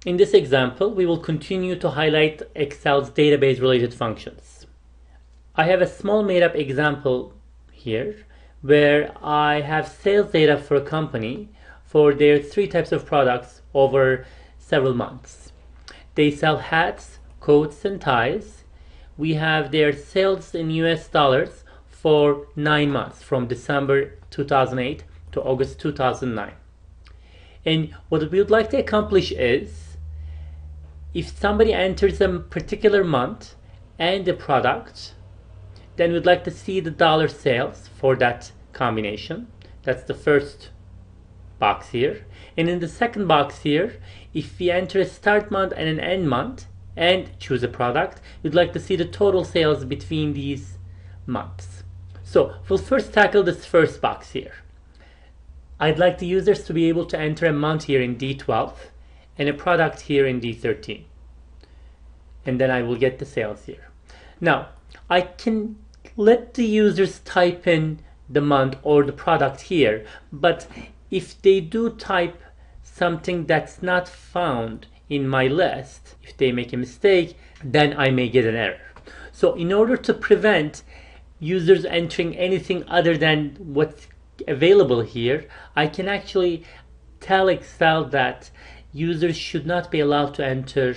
In this example, we will continue to highlight Excel's database related functions. I have a small made-up example here where I have sales data for a company for their three types of products over several months. They sell hats, coats, and ties. We have their sales in US dollars for 9 months from December 2008 to August 2009. And what we would like to accomplish is, if somebody enters a particular month and a product, then we'd like to see the dollar sales for that combination. That's the first box here. And in the second box here, if we enter a start month and an end month and choose a product, we'd like to see the total sales between these months. So we'll first tackle this first box here. I'd like the users to be able to enter a month here in D12 and a product here in D13. And then I will get the sales here. Now, I can let the users type in the month or the product here, but if they do type something that's not found in my list, if they make a mistake, then I may get an error. So in order to prevent users entering anything other than what's available here, I can actually tell Excel that users should not be allowed to enter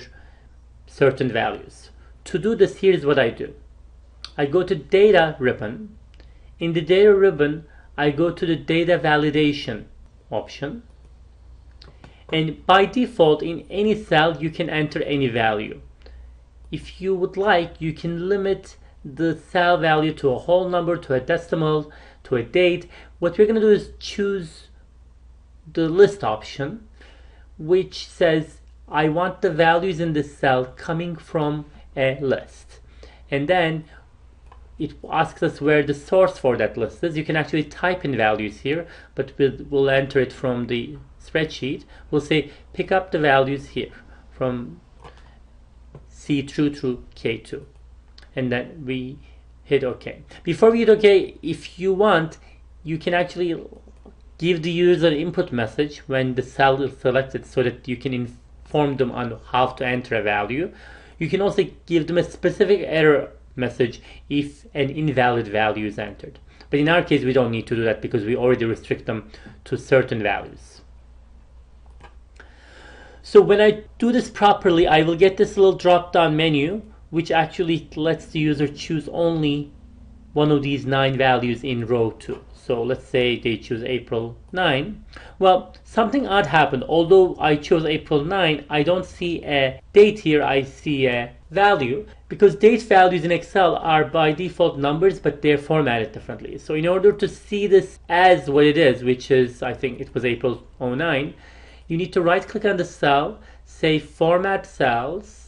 certain values. To do this, here's what I do. I go to Data ribbon. In the Data ribbon, I go to the Data Validation option. And by default, in any cell, you can enter any value. If you would like, you can limit the cell value to a whole number, to a decimal, to a date. What we're going to do is choose the list option, which says I want the values in this cell coming from a list. And then it asks us where the source for that list is. You can actually type in values here, but we'll enter it from the spreadsheet. We'll say pick up the values here from C2 through K2. And then we hit OK. Before we hit OK, if you want, you can actually give the user an input message when the cell is selected so that you can inform them on how to enter a value. You can also give them a specific error message if an invalid value is entered. But in our case, we don't need to do that because we already restrict them to certain values. So when I do this properly, I will get this little drop-down menu, which actually lets the user choose only one of these 9 values in row 2. So let's say they choose April 9. Well, something odd happened. Although I chose April 9, I don't see a date here, I see a value, because date values in Excel are by default numbers, but they're formatted differently. So in order to see this as what it is, which is, I think it was April 09, you need to right click on the cell, say Format Cells.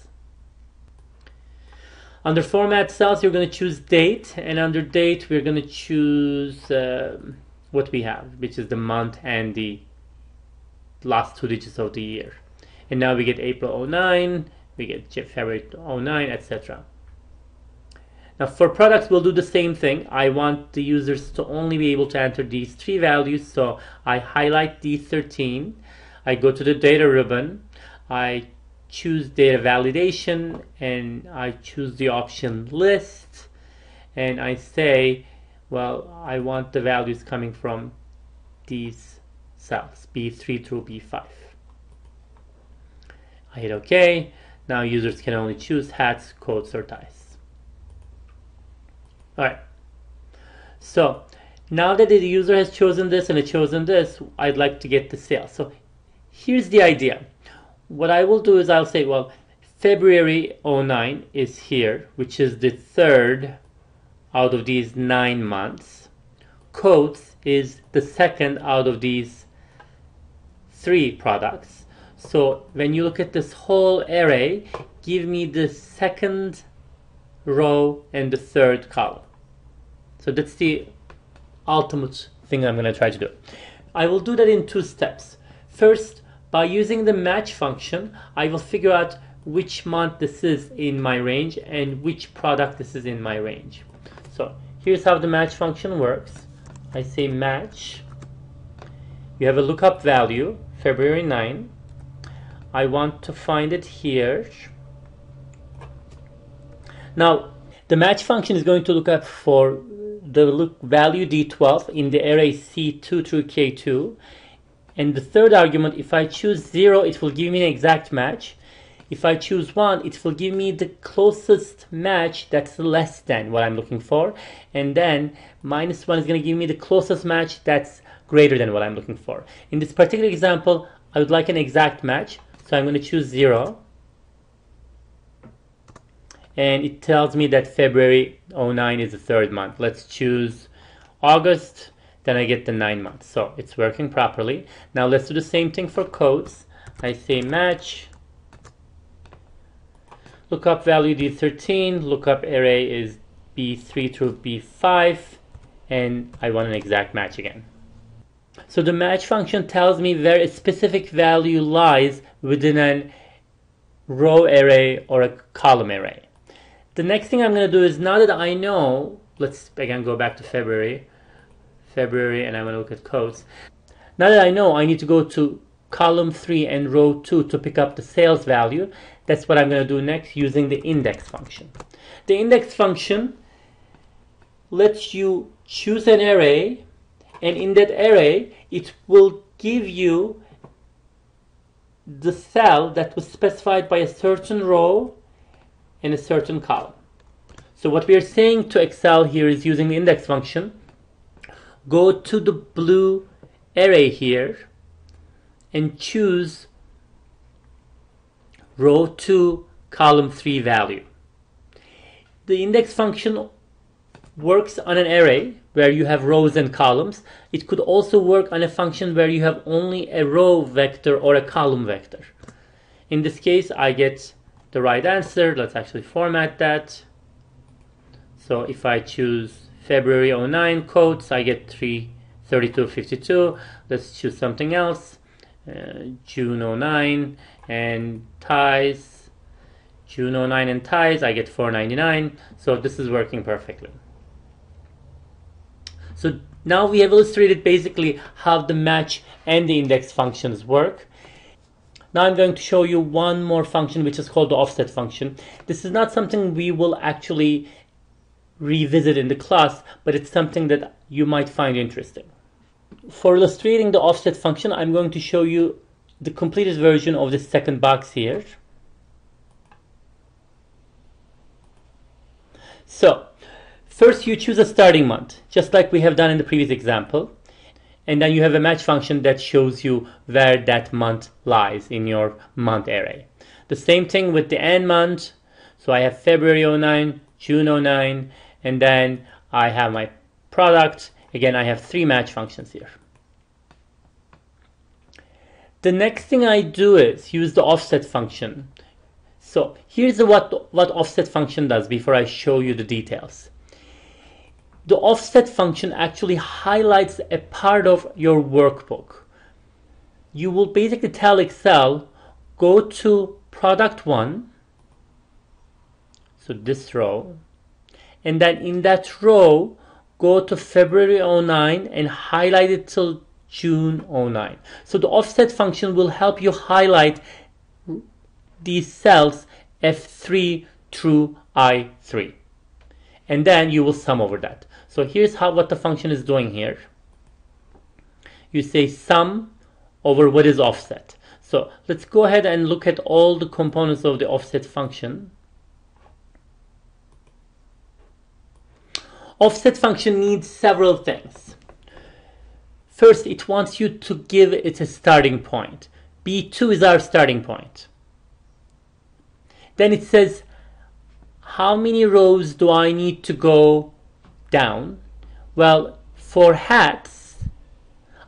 Under Format Cells, you're going to choose Date, and under Date, we're going to choose what we have, which is the month and the last 2 digits of the year. And now we get April 09, we get February 09, etc. Now for products, we'll do the same thing. I want the users to only be able to enter these 3 values, so I highlight D13, I go to the Data ribbon, I choose Data Validation, and I choose the option List, and I say, well, I want the values coming from these cells, B3 through B5. I hit OK. Now users can only choose hats, coats, or ties. Alright. So now that the user has chosen this and has chosen this, I'd like to get the sales. So here's the idea. What I will do is I'll say, well, February 09 is here, which is the 3rd out of these 9 months. Coats is the 2nd out of these 3 products. So when you look at this whole array, give me the 2nd row and the 3rd column. So that's the ultimate thing I'm going to try to do. I will do that in 2 steps. First, by using the match function, I will figure out which month this is in my range and which product this is in my range. So here's how the match function works. I say match. You have a lookup value, February 9. I want to find it here. Now, the match function is going to look up for the value D12 in the array C2 through K2. And the third argument, if I choose 0, it will give me an exact match. If I choose 1, it will give me the closest match that's less than what I'm looking for. And then -1 is going to give me the closest match that's greater than what I'm looking for. In this particular example, I would like an exact match. So I'm going to choose 0. And it tells me that February 09 is the third month. Let's choose August. Then I get the 9 months. So it's working properly. Now let's do the same thing for codes. I say match. Lookup value D13. Lookup array is B3 through B5. And I want an exact match again. So the match function tells me where a specific value lies within a row array or a column array. The next thing I'm going to do is, now that I know, let's again go back to February, and I'm going to look at codes. Now that I know I need to go to column 3 and row 2 to pick up the sales value, that's what I'm going to do next using the index function. The index function lets you choose an array, and in that array it will give you the cell that was specified by a certain row in a certain column. So what we are saying to Excel here is, using the index function, go to the blue array here and choose row 2 column 3 value. The index function works on an array where you have rows and columns. It could also work on a function where you have only a row vector or a column vector. In this case, I get the right answer. Let's actually format that. So if I choose February 09 quotes, I get 3252. Let's choose something else. June 09 and ties. June 09 and ties, I get 499. So this is working perfectly. So now we have illustrated basically how the match and the index functions work. Now I'm going to show you one more function, which is called the offset function. This is not something we will actually revisit in the class, but it's something that you might find interesting. For illustrating the offset function, I'm going to show you the completed version of the second box here. So first you choose a starting month, just like we have done in the previous example. And then you have a match function that shows you where that month lies in your month array. The same thing with the end month. So I have February 09, June 09, and then I have my product. Again, I have 3 match functions here. The next thing I do is use the offset function. So here's what offset function does before I show you the details. The offset function actually highlights a part of your workbook. You will basically tell Excel, go to product 1, so this row, and then in that row, go to February 09 and highlight it till June 09. So the offset function will help you highlight these cells F3 through I3. And then you will sum over that. So here's what the function is doing here. You say sum over what is offset. So let's go ahead and look at all the components of the offset function. Offset function needs several things. First, it wants you to give it a starting point. B2 is our starting point. Then it says, how many rows do I need to go down? Well, for hats,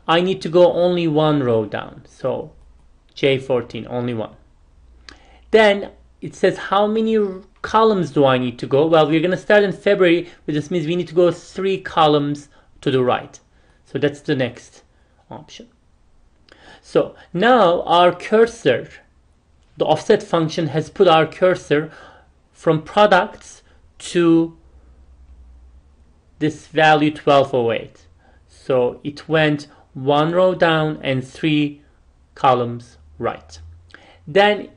I need to go only 1 row down. So J14, only 1. Then it says, how many columns do I need to go? Well, we're going to start in February, which just means we need to go 3 columns to the right. So that's the next option. So now our cursor, the offset function has put our cursor from products to this value 1208. So it went 1 row down and 3 columns right. then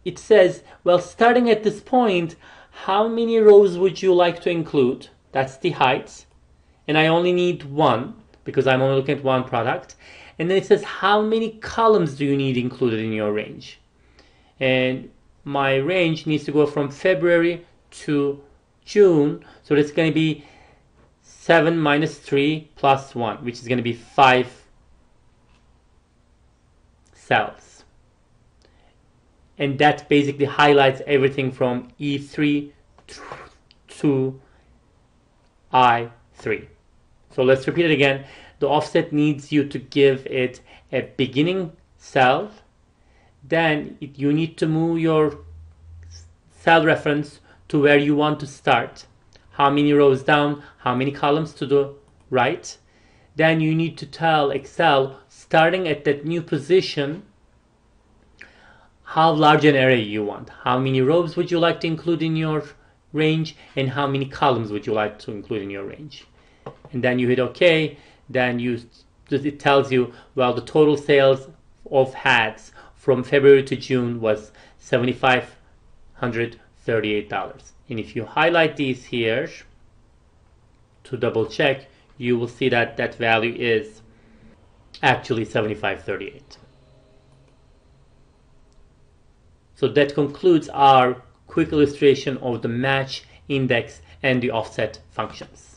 it says, well, starting at this point, how many rows would you like to include? That's the height. And I only need one because I'm only looking at one product. And then it says, how many columns do you need included in your range? And my range needs to go from February to June. So it's going to be 7 minus 3 plus 1, which is going to be 5 cells. And that basically highlights everything from E3 to I3. So let's repeat it again. The offset needs you to give it a beginning cell. Then you need to move your cell reference to where you want to start. How many rows down, how many columns to the right. Then you need to tell Excel, starting at that new position, how large an array you want. How many rows would you like to include in your range, and how many columns would you like to include in your range. And then you hit OK. Then it tells you, well, the total sales of hats from February to June was $7,538. And if you highlight these here to double check, you will see that that value is actually $7,538. So that concludes our quick illustration of the match, index, and the offset functions.